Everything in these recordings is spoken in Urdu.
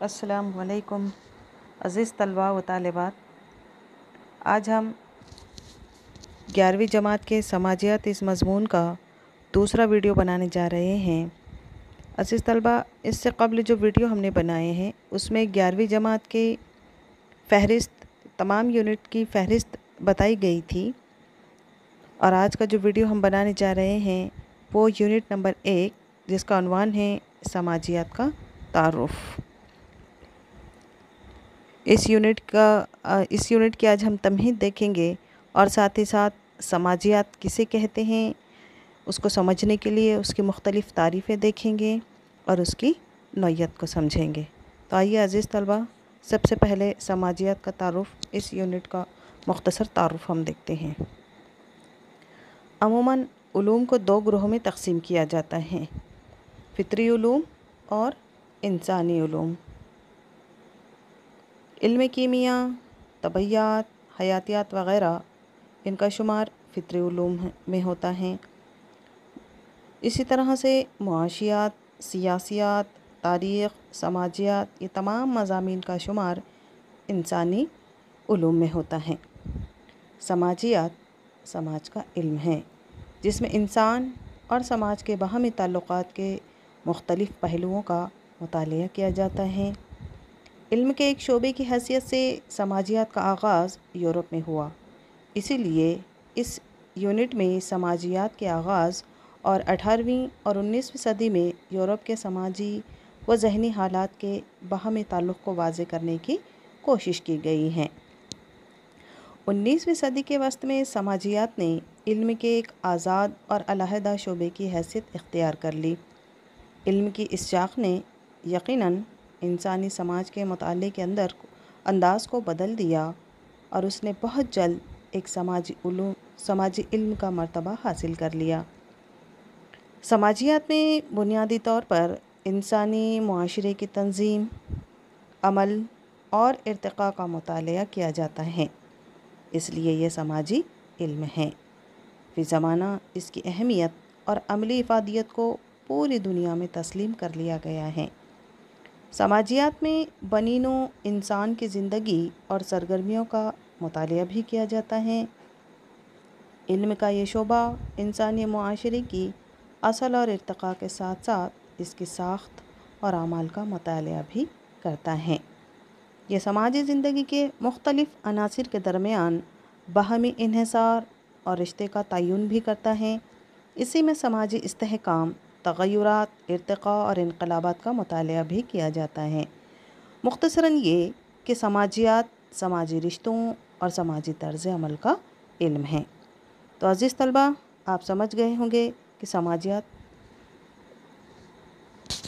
السلام علیکم عزیز طلباء و طالبات، آج ہم 11ویں جماعت کے سماجیات اس مضمون کا دوسرا ویڈیو بنانے جا رہے ہیں۔ عزیز طلباء، اس سے قبل جو ویڈیو ہم نے بنائے ہیں اس میں 11ویں جماعت کے فہرست، تمام یونٹ کی فہرست بتائی گئی تھی، اور آج کا جو ویڈیو ہم بنانے جا رہے ہیں وہ یونٹ نمبر 1 جس کا عنوان ہے سماجیات کا تعارف۔ اس یونٹ کی آج ہم تمہید دیکھیں گے، اور ساتھ ہی ساتھ سماجیات کسے کہتے ہیں اس کو سمجھنے کے لیے اس کی مختلف تعریفیں دیکھیں گے اور اس کی نوعیت کو سمجھیں گے۔ تو آئیے عزیز طلباء، سب سے پہلے سماجیات کا تعارف، اس یونٹ کا مختصر تعارف ہم دیکھتے ہیں۔ عموماً علوم کو 2 گروہوں میں تقسیم کیا جاتا ہے: فطری علوم اور انسانی علوم۔ علم کیمیا، طبیعیات، حیاتیات وغیرہ ان کا شمار فطری علوم میں ہوتا ہے۔ اسی طرح سے معاشیات، سیاسیات، تاریخ، سماجیات، یہ تمام مضامین کا شمار انسانی علوم میں ہوتا ہے۔ سماجیات سماج کا علم ہے جس میں انسان اور سماج کے باہمی تعلقات کے مختلف پہلوؤں کا مطالعہ کیا جاتا ہے۔ علم کے ایک شعبے کی حیثیت سے سماجیات کا آغاز یورپ میں ہوا، اسی لیے اس یونٹ میں سماجیات کے آغاز اور 18ویں اور 19ویں صدی میں یورپ کے سماجی و ذہنی حالات کے باہمی تعلق کو واضح کرنے کی کوشش کی گئی ہے۔ 19ویں صدی کے وسط میں سماجیات نے علم کے ایک آزاد اور علیحدہ شعبے کی حیثیت اختیار کر لی۔ علم کی اس شاخ نے یقیناً انسانی سماج کے مطالعے کے انداز کو بدل دیا، اور اس نے بہت جلد ایک سماجی علم کا مرتبہ حاصل کر لیا۔ سماجیات میں بنیادی طور پر انسانی معاشرے کی تنظیم، عمل اور ارتقاء کا مطالعہ کیا جاتا ہے، اس لیے یہ سماجی علم ہے۔ فی زمانہ اس کی اہمیت اور عملی افادیت کو پوری دنیا میں تسلیم کر لیا گیا ہے۔ سماجیات میں بنی نوع انسان کی زندگی اور سرگرمیوں کا مطالعہ بھی کیا جاتا ہے۔ علم کا یہ شعبہ انسانی معاشرے کی اصل اور ارتقاء کے ساتھ ساتھ اس کی ساخت اور اعمال کا مطالعہ بھی کرتا ہے۔ یہ سماجی زندگی کے مختلف عناصر کے درمیان باہمی انحصار اور رشتے کا تعین بھی کرتا ہے۔ اسی میں سماجی استحکام، تغیرات، ارتقاء اور انقلابات کا مطالعہ بھی کیا جاتا ہے۔ مختصراً یہ کہ سماجیات سماجی رشتوں اور سماجی طرز عمل کا علم ہے۔ تو عزیز طلباء، آپ سمجھ گئے ہوں گے کہ سماجیات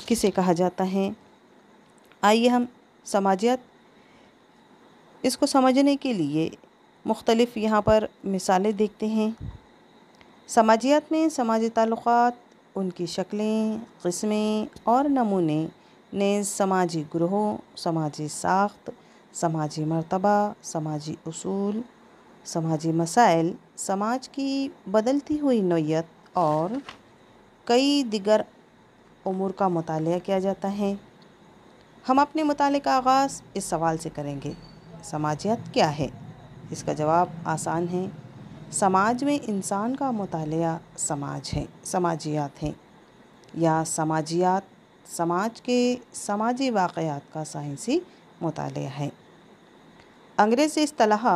کسے کہا جاتا ہے۔ آئیے ہم سماجیات اس کو سمجھنے کے لیے مختلف یہاں پر مثالیں دیکھتے ہیں۔ سماجیات میں سماجی تعلقات، ان کی شکلیں، قسمیں اور نمونے، نیز سماجی گروہوں، سماجی ساخت، سماجی مرتبہ، سماجی اصول، سماجی مسائل، سماج کی بدلتی ہوئی نوعیت اور کئی دیگر امور کا مطالعہ کیا جاتا ہے۔ ہم اپنے مطالعے کا آغاز اس سوال سے کریں گے: سماجیات کیا ہے؟ اس کا جواب آسان ہے: سماج میں انسان کا مطالعہ سماجیات ہیں، یا سماجیات سماج کے سماجی واقعات کا سائنسی مطالعہ ہے۔ انگریزی اصطلاح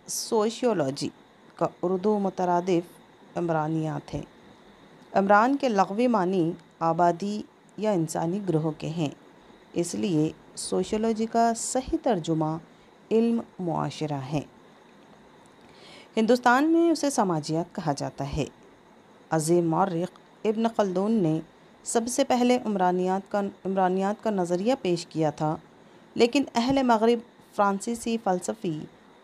سوشیولوجی کا اردو مترادف عمرانیات ہے۔ عمران کے لغوی معنی آبادی یا انسانی گروہ کے ہیں، اس لیے سوشیولوجی کا صحیح ترجمہ علم معاشرہ ہے۔ ہندوستان میں اسے سماجیات کہا جاتا ہے۔ عظیم مورخ ابن خلدون نے سب سے پہلے عمرانیات کا نظریہ پیش کیا تھا، لیکن اہل مغرب فرانسیسی فلسفی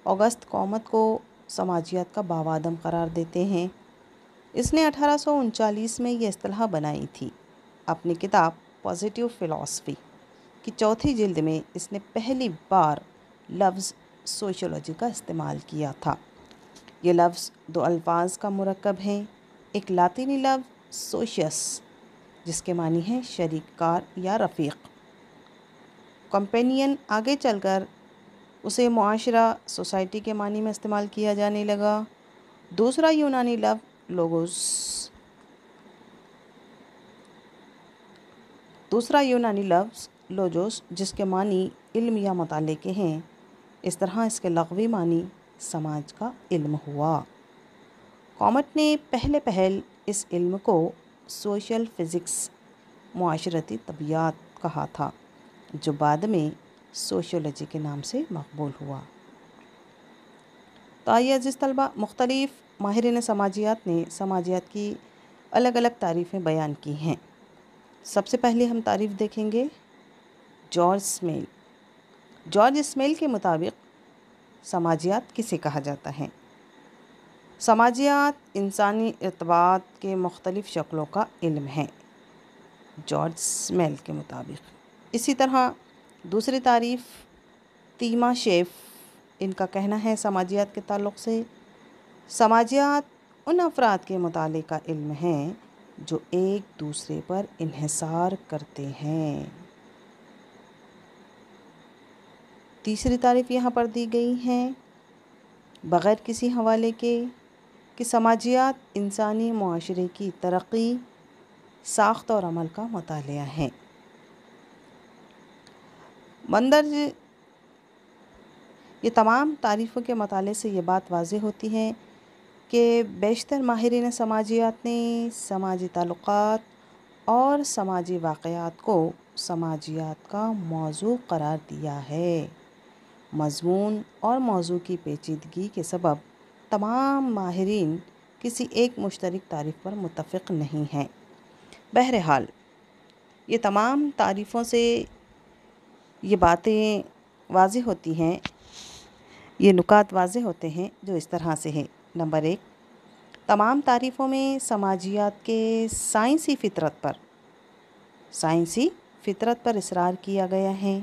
آگست کومت کو سماجیات کا باوادم قرار دیتے ہیں۔ اس نے 1839 میں یہ اصطلاح بنائی تھی۔ اپنی کتاب پازیٹیو فلاسفی کی 4تھی جلد میں اس نے پہلی بار لفظ سوشیولوجی کا استعمال کیا تھا۔ یہ لفظ 2 الفاظ کا مرکب ہے، ایک لاطینی لفظ سوشیس، جس کے معنی ہیں شریک کار یا رفیق۔ کمپینین آگے چل کر اسے معاشرہ، سوسائٹی کے معنی میں استعمال کیا جانے لگا۔ دوسرا یونانی لفظ لوجوس، جس کے معنی علم یا مطالعے کے ہیں، اس طرح اس کے لغوی معنی سماج کا علم ہوا۔ کامٹ نے پہل اس علم کو سوشل فزکس، معاشرتی طبیعیات کہا تھا، جو بعد میں سوشیولوجی کے نام سے مقبول ہوا۔ تو آئیے عزیز طلبہ، مختلف ماہرین سماجیات نے سماجیات کی الگ الگ تعریفیں بیان کی ہیں۔ سب سے پہلے ہم تعریف دیکھیں گے جارج اسمیل کے مطابق سماجیات کسے کہا جاتا ہے؟ سماجیات انسانی ارتباط کے مختلف شکلوں کا علم ہے، جارج اسمیل کے مطابق۔ اسی طرح دوسری تعریف تیما شیف، ان کا کہنا ہے سماجیات کے تعلق سے، سماجیات ان افراد کے مطالعے کا علم ہے جو ایک دوسرے پر انحصار کرتے ہیں۔ تیسری تعریف یہاں پر دی گئی ہے بغیر کسی حوالے کے کہ سماجیات انسانی معاشرے کی ترقی، ساخت اور عمل کا مطالعہ ہے۔ مندرج یہ تمام تعریفوں کے مطالعے سے یہ بات واضح ہوتی ہے کہ بیشتر ماہرین سماجیات نے سماجی تعلقات اور سماجی واقعات کو سماجیات کا موضوع قرار دیا ہے۔ مضمون اور موضوع کی پیچیدگی کے سبب تمام ماہرین کسی ایک مشترک تعریف پر متفق نہیں ہیں۔ بہرحال یہ تمام تعریفوں سے یہ باتیں واضح ہوتی ہیں، یہ نکات واضح ہوتے ہیں جو اس طرح سے ہیں۔ نمبر 1، تمام تعریفوں میں سماجیات کے سائنسی فطرت پر اصرار کیا گیا ہے۔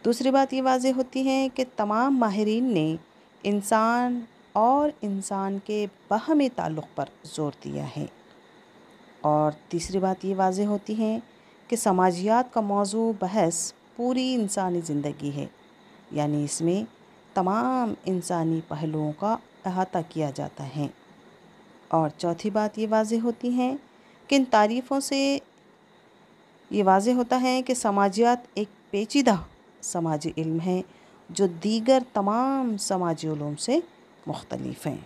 دوسری بات یہ واضح ہوتی ہے کہ تمام ماہرین نے انسان اور انسان کے باہمی تعلق پر زور دیا ہے۔ اور تیسری بات یہ واضح ہوتی ہے کہ سماجیات کا موضوع بحث پوری انسانی زندگی ہے، یعنی اس میں تمام انسانی پہلوؤں کا احاطہ کیا جاتا ہے۔ اور چوتھی بات یہ واضح ہوتی ہے کہ ان تعریفوں سے یہ واضح ہوتا ہے کہ سماجیات ایک پیچیدہ سماجی علم ہے جو دیگر تمام سماجی علوم سے مختلف ہیں۔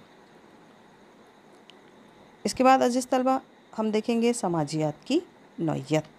اس کے بعد عزیز طلبہ ہم دیکھیں گے سماجیات کی نوعیت۔